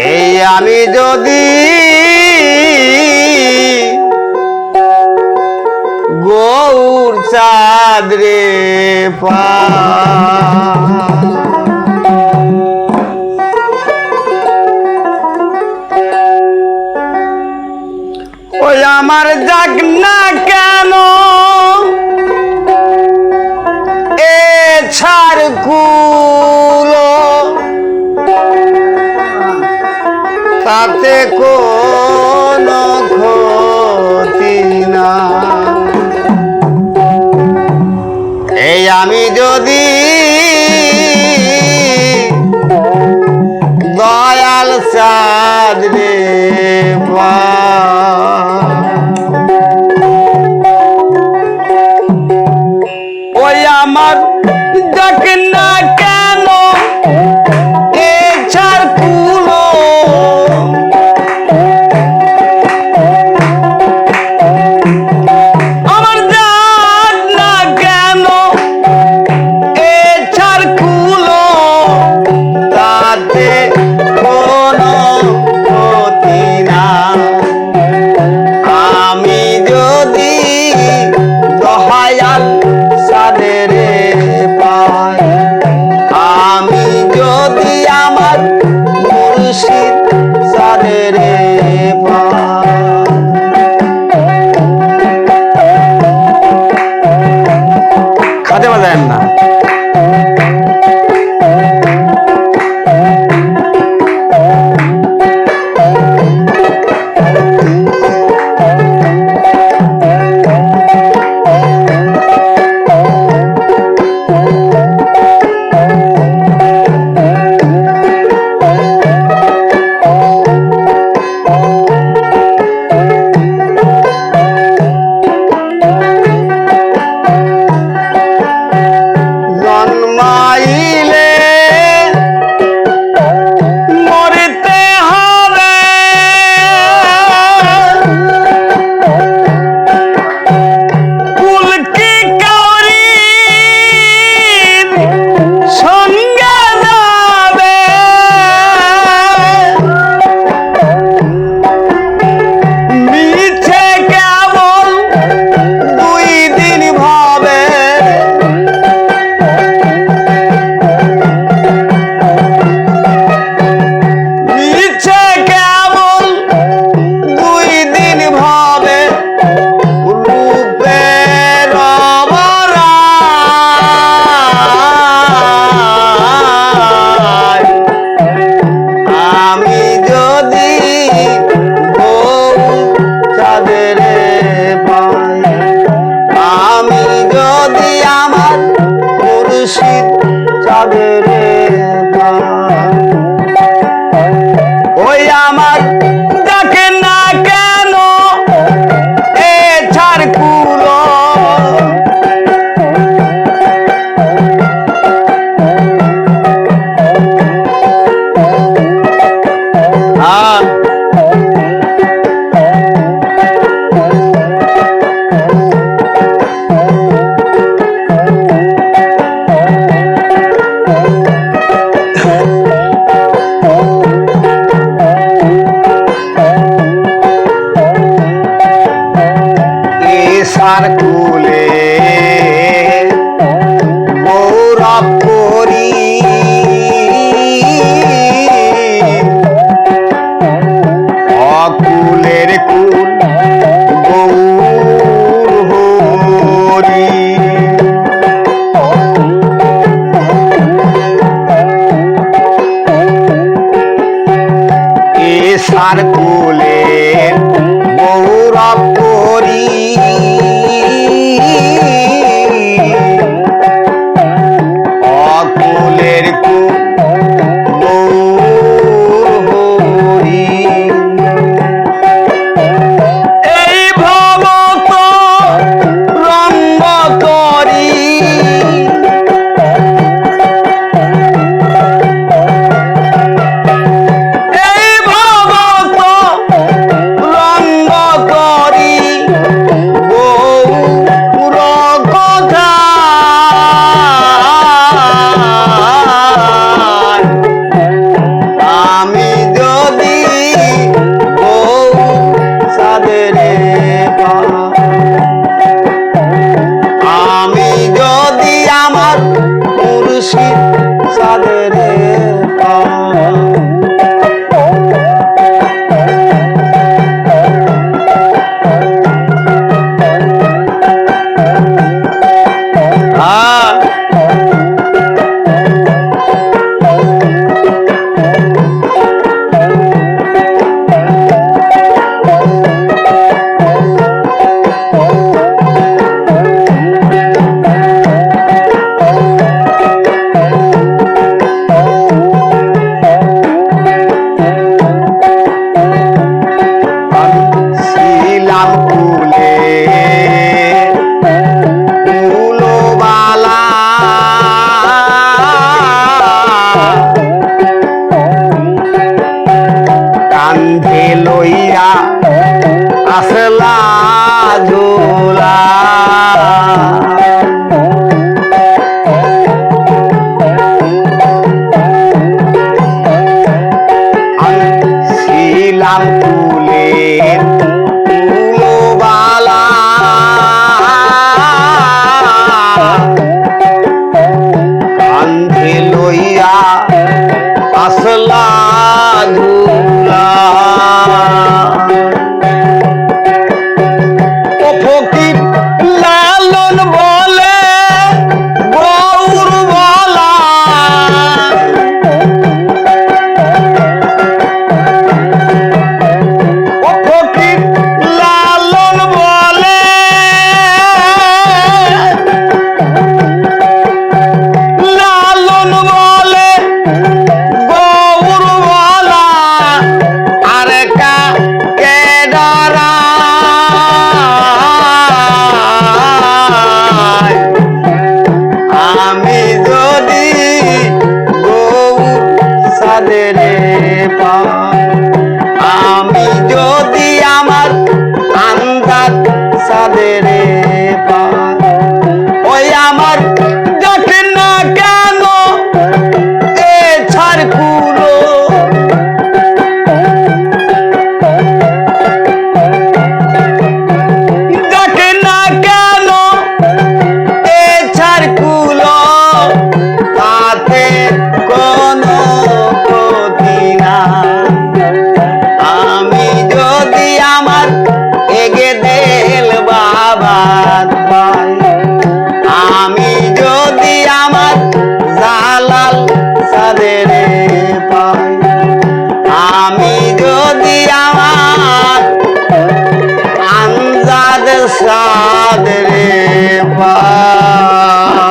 এই আমি যদি গৌর চাঁদ রে ওই আমার যাক না কেন এ ছাড় কুলো তাতে কোনো ক্ষতি না। এই আমি যদি দয়াল চাঁদ রে ওই আমার যাক না কেন এ ছাড় কুলো আমার যাক না কেন এ ছাড় কুলো তাতে কোনো ক্ষতি না। আমি যদি দয়াল চাঁদের পাই, আমি যদি আমার মুর্শিদ চাঁদের পাই। খাতে বাজায়েন না। ওই আমার যাকে না কেন এ ছাড় কুলো সার কুলে গৌরব করি অকুলের কুল গৌর হরি এ সার কুলের গৌরব করি অকুলের কুল কান্ধে লইয়া আসলা ঝোলা ছিলাম ফুলের ফুলবালা কান্ধে লইয়া আসলা ঝুলা ও ফকির লালন বলে গৌর বলা ও ফকির লালন বলে লালন বলে গৌর বলা আরে কা কে ডরায় আমি যদি গৌর সাদের পাই আমি যদি আমার আন্দাজ সাদের পাই ওই আমার দেখে না কেন এ ছাড় কুলো দেখে না কেন এ ছাড় কুলো তাতে কোনো ক্ষতি না আমি যদি আমার এগে দেল বাবা পাই আমি যদি আমার জালাল সাদের পাই আমি যদি আমার আনজাদ সাদের পাই